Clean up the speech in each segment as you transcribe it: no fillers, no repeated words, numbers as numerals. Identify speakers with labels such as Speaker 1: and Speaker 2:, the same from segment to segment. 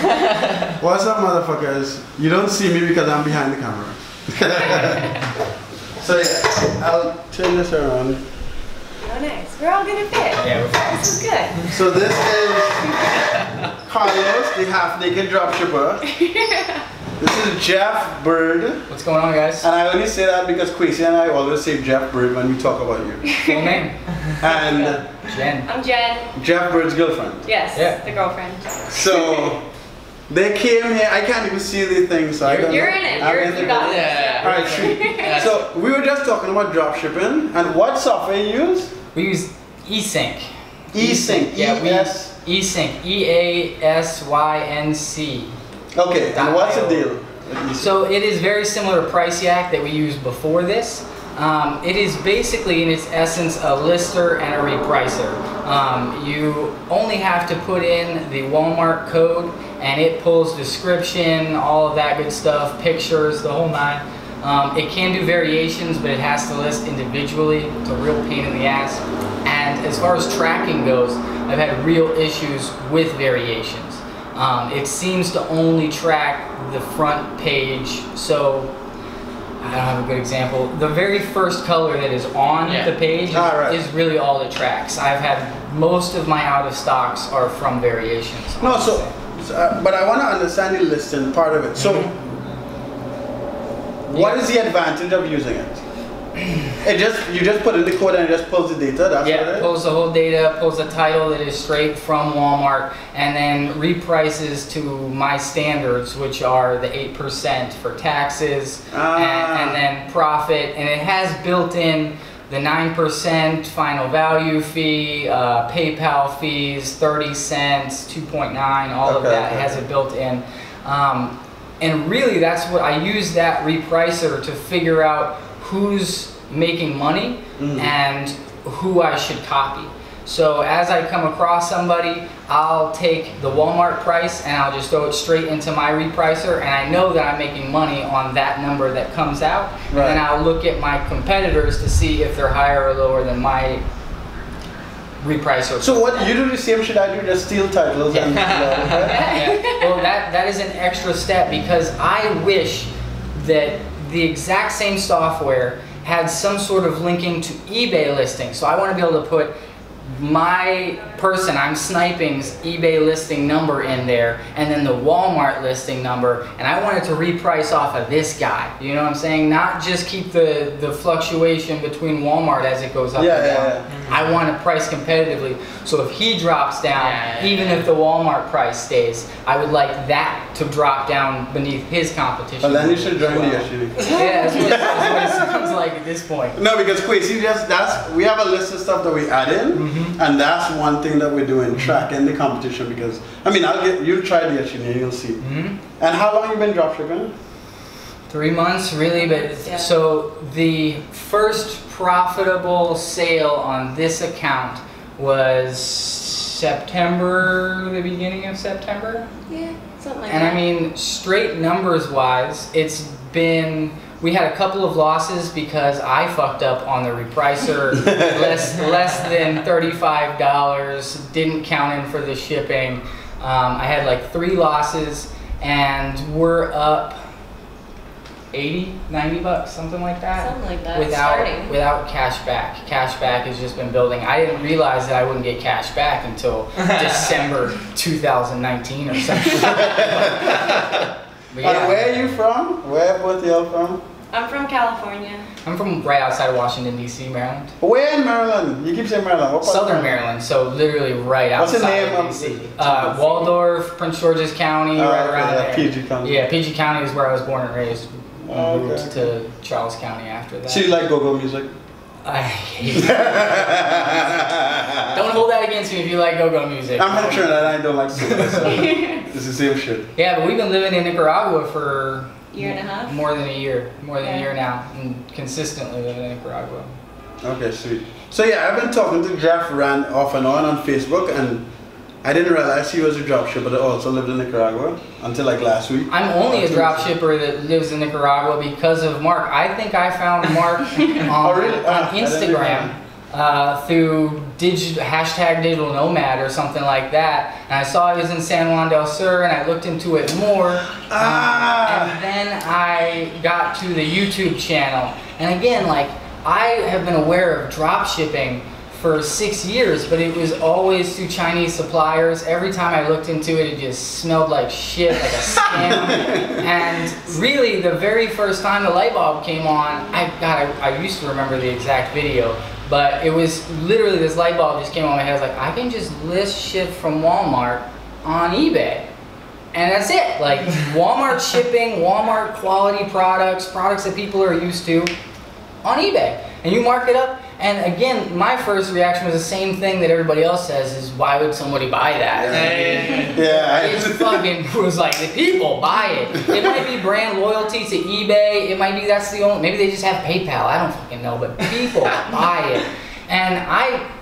Speaker 1: What's up, motherfuckers? You don't see me because I'm behind the camera. So yeah, I'll turn this around.
Speaker 2: Oh, nice. We're all gonna fit.
Speaker 3: Yeah, we're fine.
Speaker 2: This is good.
Speaker 1: So this is Carlos, the half-naked dropshipper. This is Jeff Bird.
Speaker 3: What's going on, guys?
Speaker 1: And I only say that because Quasi and I always say Jeff Bird when we talk about you.
Speaker 3: Full name?
Speaker 1: And
Speaker 3: Jen.
Speaker 2: I'm Jen.
Speaker 1: Jeff Bird's girlfriend.
Speaker 2: Yes,
Speaker 3: Yeah.
Speaker 2: the girlfriend.
Speaker 1: So they came here. I can't even see the thing, so I don't
Speaker 2: You're
Speaker 1: know.
Speaker 2: in it.
Speaker 1: I'm
Speaker 2: You're
Speaker 1: in
Speaker 2: you
Speaker 1: it.
Speaker 2: got
Speaker 3: Yeah.
Speaker 1: Alright, sweet. So we were just talking about dropshipping and what software you use?
Speaker 3: We use Easync.
Speaker 1: Easync.
Speaker 3: Yeah,
Speaker 1: E-S.
Speaker 3: Easync. E-A-S-Y-N-C.
Speaker 1: Okay, and what's the deal?
Speaker 3: So it is very similar to Priceyak that we used before this. It is basically in its essence a lister and a repricer. You only have to put in the Walmart code and it pulls description, all of that good stuff, pictures, the whole nine. It can do variations, but it has to list individually. It's a real pain in the ass. And as far as tracking goes, I've had real issues with variations. It seems to only track the front page, so I don't have a good example. The very first color that is on the page is really all it tracks. I've had most of my out of stocks are from variations.
Speaker 1: No, but I want to understand the listing part of it. So, what is the advantage of using it? You just put in the code and it just pulls the data. That's what it is?
Speaker 3: Pulls the whole data, pulls a title that is straight from Walmart, and then reprices to my standards, which are the 8% for taxes, and then profit, and it has built in the 9% final value fee, PayPal fees, 30 cents, 2.9, all of that has it built in. And really that's what I use that repricer to figure out who's making money and who I should copy. So as I come across somebody, I'll take the Walmart price and I'll just throw it straight into my repricer, and I know that I'm making money on that number that comes out. And then I'll look at my competitors to see if they're higher or lower than my repricer.
Speaker 1: So what you do the same shit I do, just steal titles and
Speaker 3: Well, that is an extra step because I wish that the exact same software had some sort of linking to eBay listings. So I want to be able to put my person I'm sniping's eBay listing number in there and then the Walmart listing number, and I want it to reprice off of this guy. You know what I'm saying? Not just keep the fluctuation between Walmart as it goes up and down. I want to price competitively. So if he drops down, even if the Walmart price stays, I would like that to drop down beneath his competition.
Speaker 1: Well, then you should join the issue.
Speaker 3: Yeah, that's what it sounds like at this point.
Speaker 1: No, because Quasi, we have a list of stuff that we add in, and that's one thing that we're doing, tracking the competition. Because I mean, you'll try the issue and you'll see. And how long you been dropshipping?
Speaker 3: 3 months, really, but so the first profitable sale on this account was September, the beginning of September.
Speaker 2: Yeah, something like
Speaker 3: and
Speaker 2: that.
Speaker 3: I mean, straight numbers wise, it's been, we had a couple of losses because I fucked up on the repricer, less than $35, didn't count in for the shipping. I had like 3 losses, and we're up 80, 90 bucks, something like that.
Speaker 2: Something like that.
Speaker 3: Without cash back. Cash back has just been building. I didn't realize that I wouldn't get cash back until December 2019 or something.
Speaker 1: And where are you from? Where both y'all from?
Speaker 2: I'm from California.
Speaker 3: I'm from right outside of Washington, D.C., Maryland.
Speaker 1: Where in Maryland? You keep saying Maryland. What part?
Speaker 3: Southern Maryland, so literally right outside
Speaker 1: What's the name
Speaker 3: of D.C. Waldorf, Prince George's County, right around there.
Speaker 1: PG County.
Speaker 3: Yeah, PG County is where I was born and raised. Moved to Charles County after that.
Speaker 1: So you like go-go music?
Speaker 3: I hate it. Don't hold that against me if you like go-go music.
Speaker 1: I'm from Trinidad, I don't like soda, so it's the same shit.
Speaker 3: Yeah, but we've been living in Nicaragua for
Speaker 2: year and a half?
Speaker 3: More than a year now, and consistently living in Nicaragua.
Speaker 1: Okay, sweet. So yeah, I've been talking to Jeff Rand off and on Facebook, and I didn't realize he was a dropshipper that also lived in Nicaragua until like last week.
Speaker 3: I'm only a dropshipper that lives in Nicaragua because of Mark. I think I found Mark on Instagram through hashtag digital nomad or something like that, and I saw he was in San Juan del Sur, and I looked into it more, and then I got to the YouTube channel, and again, like, I have been aware of drop shipping for 6 years, but it was always through Chinese suppliers. Every time I looked into it, it just smelled like shit, like a scam. And really, the very first time the light bulb came on, I used to remember the exact video, but it was literally this light bulb just came on my head. I was like, I can just list shit from Walmart on eBay. And that's it. Like, Walmart shipping, Walmart quality products that people are used to on eBay. And you mark it up. And again, my first reaction was the same thing that everybody else says, is why would somebody buy that?
Speaker 1: Yeah.
Speaker 3: It fucking was like, the people buy it. It might be brand loyalty to eBay. It might be that's the only, maybe they just have PayPal. I don't fucking know, but people buy it. And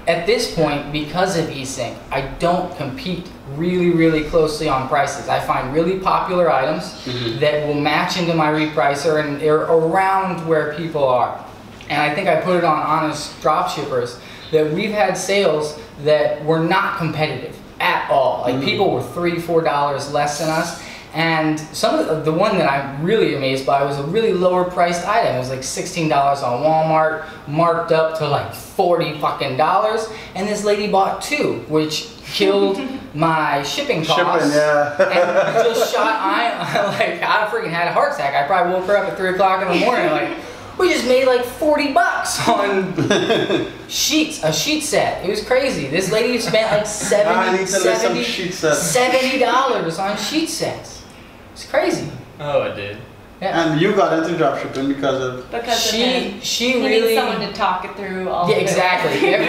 Speaker 3: at this point, because of Easync, I don't compete really closely on prices. I find really popular items that will match into my repricer, and they're around where people are. And I think I put it on honest dropshippers that we've had sales that were not competitive at all. Like, people were $3, $4 less than us. And some of the one that I'm really amazed by was a really lower priced item. It was like $16 on Walmart, marked up to like $40 fucking dollars. And this lady bought 2, which killed my shipping costs.
Speaker 1: Shipping, yeah.
Speaker 3: And just shot, I freaking had a heart attack. I probably woke her up at 3 o'clock in the morning like, we just made like $40 on sheets, a sheet set. It was crazy. This lady spent like $70 on sheet sets. It's crazy.
Speaker 4: Oh, I did.
Speaker 3: Yeah.
Speaker 1: And you got into dropshipping because of
Speaker 2: him.
Speaker 3: She
Speaker 2: you
Speaker 3: really
Speaker 2: need someone to talk it through all
Speaker 3: yeah,
Speaker 2: of
Speaker 3: exactly.
Speaker 2: it.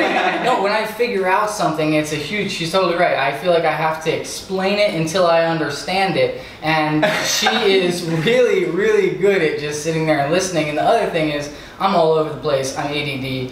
Speaker 3: No, when I figure out something, it's a huge, she's totally right. I feel like I have to explain it until I understand it. And she is really good at just sitting there and listening. And the other thing is, I'm all over the place. I'm ADD.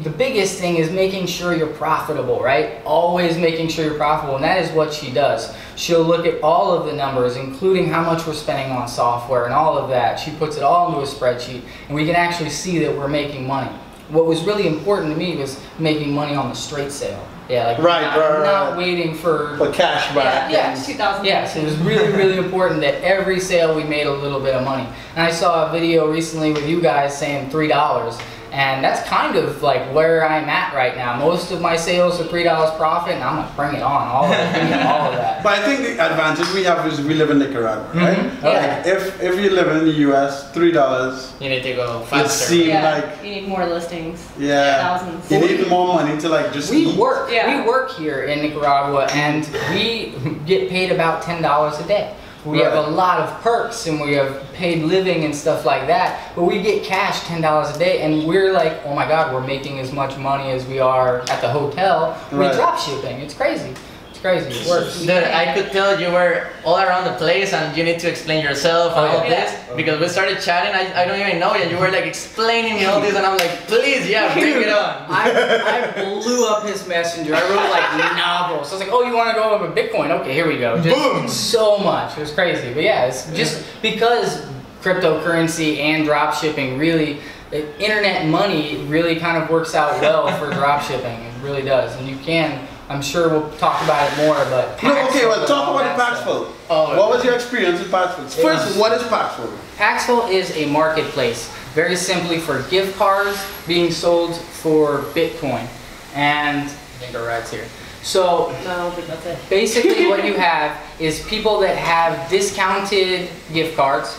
Speaker 3: The biggest thing is making sure you're profitable, right? Always making sure you're profitable, and that is what she does. She'll look at all of the numbers, including how much we're spending on software and all of that. She puts it all into a spreadsheet, and we can actually see that we're making money. What was really important to me was making money on the straight sale. Yeah, like not waiting for
Speaker 1: cash back.
Speaker 2: Yeah, 2000.
Speaker 3: Yes, it was really important that every sale we made a little bit of money. And I saw a video recently with you guys saying $3. And that's kind of like where I'm at right now. Most of my sales are $3 profit, and I'm gonna bring it on, all of it, all of that.
Speaker 1: But I think the advantage we have is we live in Nicaragua, right?
Speaker 3: Yeah.
Speaker 1: Like if you live in the US, $3.
Speaker 4: You need to go
Speaker 1: It
Speaker 4: faster.
Speaker 1: seems
Speaker 2: Yeah,
Speaker 1: like
Speaker 2: you need more listings.
Speaker 1: yeah,
Speaker 2: Thousands.
Speaker 1: you need more money to like just
Speaker 3: We
Speaker 1: eat.
Speaker 3: work
Speaker 2: Yeah.
Speaker 3: we work here in Nicaragua, and we get paid about $10 a day. We have a lot of perks, and we have paid living and stuff like that, but we get cash $10 a day, and we're like, oh my god, we're making as much money as we are at the hotel with drop shipping. It's crazy. It's crazy. It works.
Speaker 4: Dude, I could tell you were all around the place and you need to explain yourself and all this because we started chatting. I don't even know you. You were like explaining me all this, and I'm like, please, yeah, bring it on.
Speaker 3: I blew up his messenger. I wrote like novels. So I was like, oh, you want to go over Bitcoin? Okay, here we go. Just
Speaker 1: Boom!
Speaker 3: So much. It was crazy. But yeah, it's just because cryptocurrency and drop shipping really, internet money really kind of works out well for drop shipping. It really does. And you can, I'm sure we'll talk about it more, but
Speaker 1: No, okay, well, talk
Speaker 3: all
Speaker 1: about the
Speaker 3: that stuff.
Speaker 1: Paxful.
Speaker 3: Oh,
Speaker 1: What was your experience with Paxful? First, what is Paxful?
Speaker 3: Paxful is a marketplace, very simply for gift cards being sold for Bitcoin. And I think our ride's here. So
Speaker 2: No, I don't think that's it.
Speaker 3: basically what you have is people that have discounted gift cards,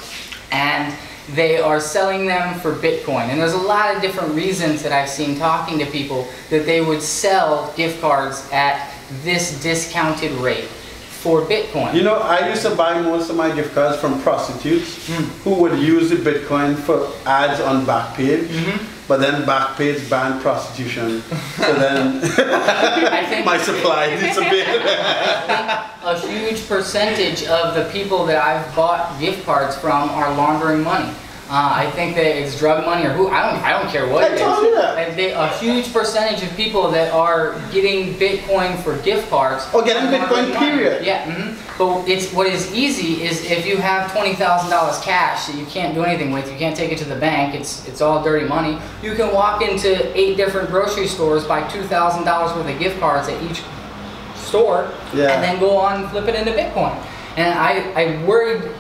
Speaker 3: and they are selling them for Bitcoin. And there's a lot of different reasons that I've seen talking to people that they would sell gift cards at this discounted rate for Bitcoin.
Speaker 1: You know, I used to buy most of my gift cards from prostitutes who would use the Bitcoin for ads on Backpage, but then Backpage banned prostitution. So then
Speaker 3: I think
Speaker 1: my supply disappeared.
Speaker 3: a huge percentage of the people that I've bought gift cards from are laundering money. I think that it's drug money or I don't care what it is.
Speaker 1: I told you that.
Speaker 3: And a huge percentage of people that are getting Bitcoin for gift cards.
Speaker 1: Oh, getting Bitcoin, period.
Speaker 3: Yeah. But what is easy is if you have $20,000 cash that you can't do anything with, you can't take it to the bank. It's all dirty money. You can walk into 8 different grocery stores, buy $2,000 worth of gift cards at each store, and then go on and flip it into Bitcoin. And I worried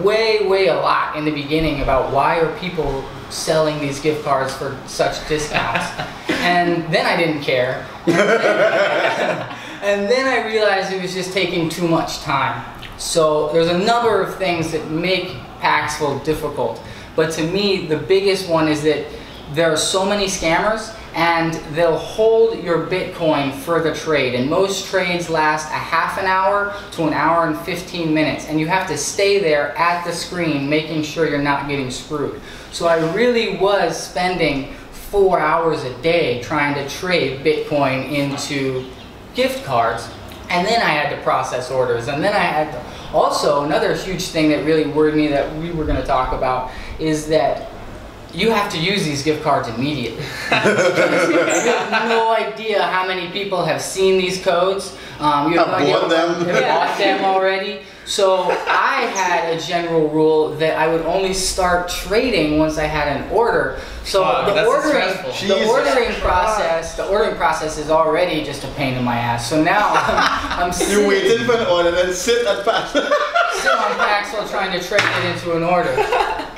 Speaker 3: way a lot in the beginning about why are people selling these gift cards for such discounts. And then I didn't care. And then I realized it was just taking too much time. So there's a number of things that make Paxful difficult. But to me, the biggest one is that there are so many scammers, and they'll hold your Bitcoin for the trade. And most trades last a half an hour to an hour and 15 minutes. And you have to stay there at the screen making sure you're not getting screwed. So I really was spending 4 hours a day trying to trade Bitcoin into gift cards. And then I had to process orders. And then I had to... Also, another huge thing that really worried me that we were going to talk about is that you have to use these gift cards immediately. You have no idea how many people have seen these codes. You have no idea
Speaker 1: bought them.
Speaker 3: have bought them already. So I had a general rule that I would only start trading once I had an order. So the ordering process is already just a pain in my ass. So now I'm
Speaker 1: You waited for an order and sit at Paxful.
Speaker 3: sit on Paxful trying to trade it into an order.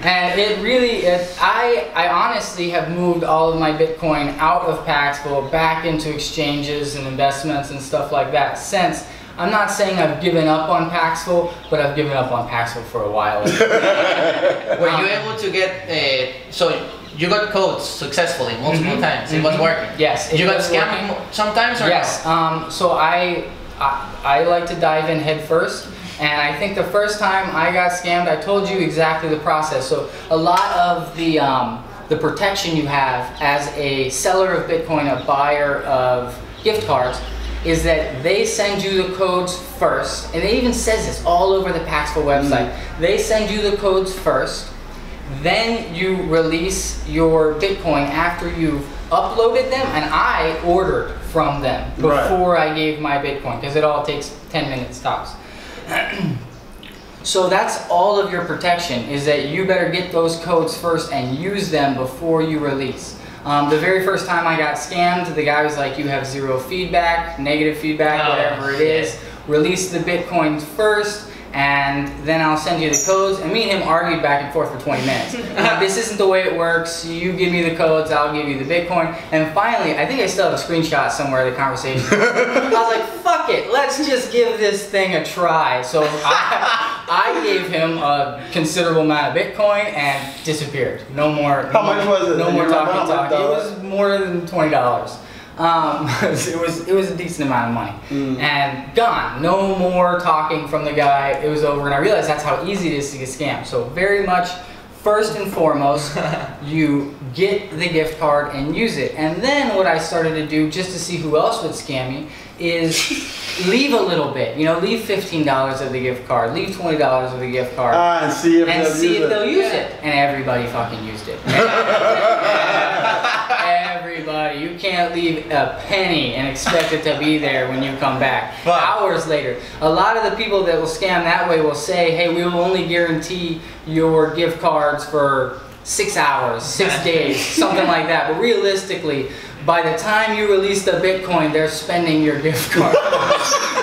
Speaker 3: And I honestly have moved all of my Bitcoin out of Paxful back into exchanges and investments and stuff like that since. I'm not saying I've given up on Paxful, but I've given up on Paxful for a while.
Speaker 4: Were you able to get, so you got codes successfully multiple times, it was working?
Speaker 3: Yes.
Speaker 4: You got scammed sometimes or
Speaker 3: yes.
Speaker 4: no?
Speaker 3: So I like to dive in head first. And I think the first time I got scammed, I told you exactly the process. So a lot of the protection you have as a seller of Bitcoin, a buyer of gift cards, is that they send you the codes first, and it even says this all over the Paxful website. They send you the codes first, then you release your Bitcoin after you've uploaded them, and I ordered from them before I gave my Bitcoin, because it all takes 10 minutes tops. So that's all of your protection, is that you better get those codes first and use them before you release. The very first time I got scammed, the guy was like, you have 0 feedback, negative feedback, whatever it is. Release the Bitcoins first, and then I'll send you the codes. And me and him argued back and forth for 20 minutes. This isn't the way it works. You give me the codes, I'll give you the Bitcoin. And finally, I think I still have a screenshot somewhere of the conversation. I was like, fuck it, let's just give this thing a try. So I gave him a considerable amount of Bitcoin and disappeared. No more.
Speaker 1: How much was it?
Speaker 3: No more talking. It was more than $20. It was a decent amount of money, and gone. No more talking from the guy. It was over, and I realized that's how easy it is to get scammed. So very much, first and foremost, you get the gift card and use it. And then what I started to do, just to see who else would scam me, is leave a little bit. You know, leave $15 of the gift card, leave $20 of the gift card,
Speaker 1: and see if
Speaker 3: they'll use it. And everybody fucking used it. Everybody. You can't leave a penny and expect it to be there when you come back. Hours later. A lot of the people that will scam that way will say, hey, we will only guarantee your gift cards for 6 hours, 6 days, something like that. But realistically, by the time you release the Bitcoin, they're spending your gift card.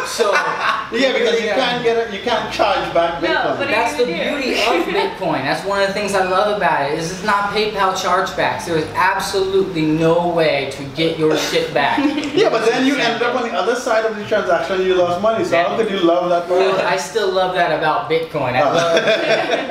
Speaker 3: So
Speaker 1: yeah, because you can't get it, you can't charge back Bitcoin.
Speaker 2: No, but
Speaker 3: that's the beauty of Bitcoin. That's one of the things I love about it. Is it's not PayPal chargebacks. There is absolutely no way to get your shit back.
Speaker 1: Yeah, but then you end up on the other side of the transaction. You lost money. So how could you love that part?
Speaker 3: I still love that about Bitcoin. I love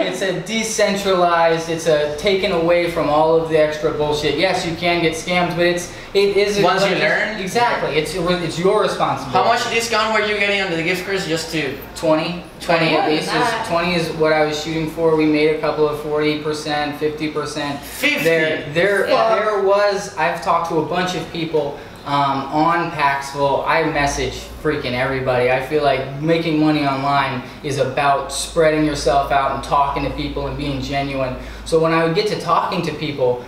Speaker 3: it's a decentralized. It's a taken away from all of the extra bullshit. Yes, you can get scammed, but it is
Speaker 4: once you learn.
Speaker 3: Exactly. It's your responsibility.
Speaker 4: How much discount were you getting on the gift cards? Just to
Speaker 3: 20 at least. 20 is what I was shooting for. We made a couple of 40%, 50%.
Speaker 4: 50.
Speaker 3: There was. I've talked to a bunch of people on Paxful, I message freaking everybody. I feel like making money online is about spreading yourself out and talking to people and being genuine. So when I would get to talking to people,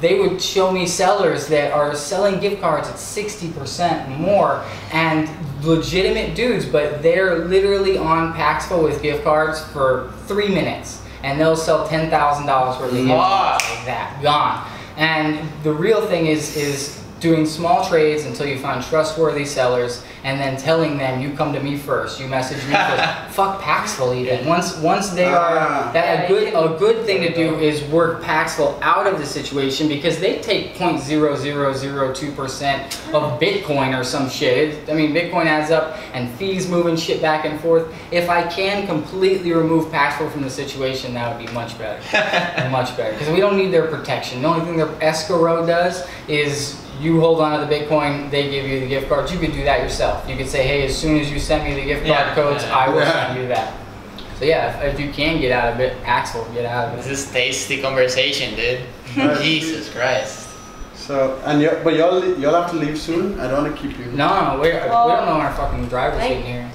Speaker 3: they would show me sellers that are selling gift cards at 60% more, and legitimate dudes, but they're literally on Paxful with gift cards for 3 minutes, and they'll sell $10,000 worth of gift cards like that, gone. And the real thing is doing small trades until you find trustworthy sellers, and then telling them, you come to me first, you message me first. Fuck Paxful even. Once they are, a good thing to do is work Paxful out of the situation, because they take 0.0002% of Bitcoin or some shit. I mean, Bitcoin adds up, and fees moving shit back and forth. If I can completely remove Paxful from the situation, that would be much better. Much better, because we don't need their protection. The only thing their escrow does is you hold on to the Bitcoin, they give you the gift cards. You could do that yourself. You could say, hey, as soon as you send me the gift card codes, I will send you that. So yeah, if you can get out of it, Paxful, get out of it.
Speaker 4: This is tasty conversation, dude. Jesus Christ.
Speaker 1: So, and but y'all have to leave soon? I don't want to keep you.
Speaker 3: No, we don't know our fucking driver's seat here.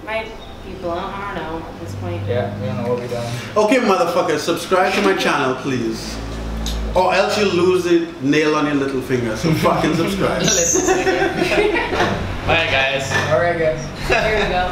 Speaker 2: Might be blown, I don't know at this point.
Speaker 3: Yeah, we don't know what we're doing.
Speaker 1: Okay, motherfuckers, subscribe to my channel, please. Or else you'll lose the nail on your little finger. So fucking subscribe.
Speaker 4: Bye, guys.
Speaker 3: All right, guys.
Speaker 2: Here we go.